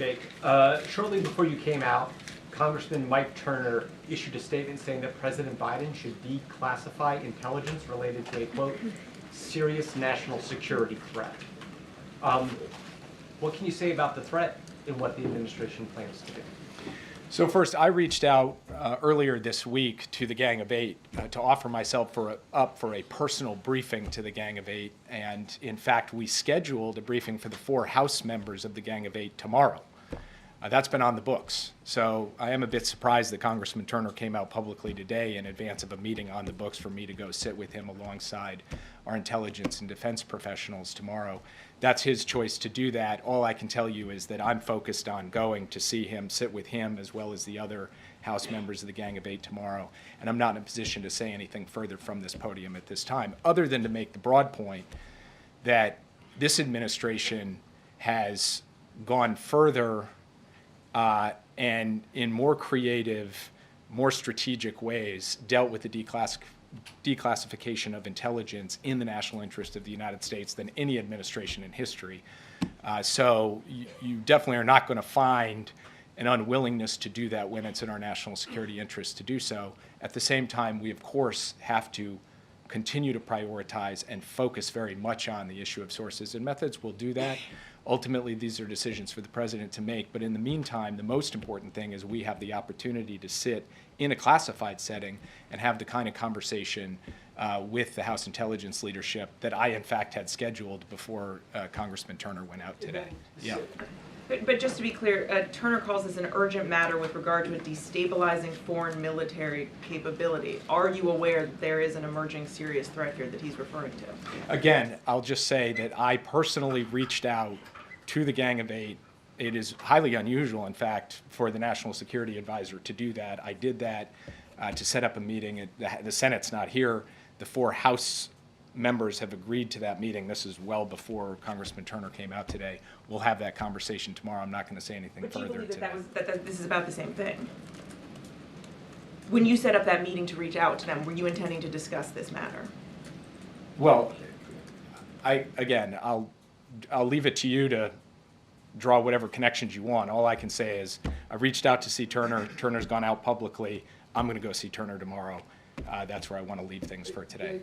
Jake, shortly before you came out, Congressman Mike Turner issued a statement saying that President Biden should declassify intelligence related to a, quote, serious national security threat. What can you say about the threat and what the administration plans to do? So first, I reached out earlier this week to the Gang of Eight to offer myself up for a personal briefing to the Gang of Eight. And in fact, we scheduled a briefing for the 4 House members of the Gang of Eight tomorrow. That's been on the books. So I am a bit surprised that Congressman Turner came out publicly today in advance of a meeting on the books for me to go sit with him alongside our intelligence and defense professionals tomorrow. That's his choice to do that. All I can tell you is that I'm focused on going to see him, sit with him, as well as the other House members of the Gang of Eight tomorrow. And I'm not in a position to say anything further from this podium at this time, other than to make the broad point that this administration has gone further and in more creative, more strategic ways dealt with the declassification of intelligence in the national interest of the United States than any administration in history. So you definitely are not going to find an unwillingness to do that when it's in our national security interest to do so. At the same time, we of course have to continue to prioritize and focus very much on the issue of sources and methods. We'll do that. Ultimately, these are decisions for the president to make. But in the meantime, the most important thing is we have the opportunity to sit in a classified setting and have the kind of conversation with the House intelligence leadership that I, in fact, had scheduled before Congressman Turner went out today. Yeah. But just to be clear, Turner calls this an urgent matter with regard to a destabilizing foreign military capability. Are you aware that there is an emerging serious threat here that he's referring to? Again, I'll just say that I personally reached out to the Gang of Eight. It is highly unusual, in fact, for the National Security Advisor to do that. I did that to set up a meeting. The Senate's not here. The 4 House members have agreed to that meeting. This is well before Congressman Turner came out today. We'll have that conversation tomorrow. I'm not going to say anything further today. But you believe that this is about the same thing? When you set up that meeting to reach out to them, were you intending to discuss this matter? Well, I'll leave it to you to draw whatever connections you want. All I can say is I reached out to see Turner. Turner's gone out publicly. I'm going to go see Turner tomorrow. That's where I want to leave things for today.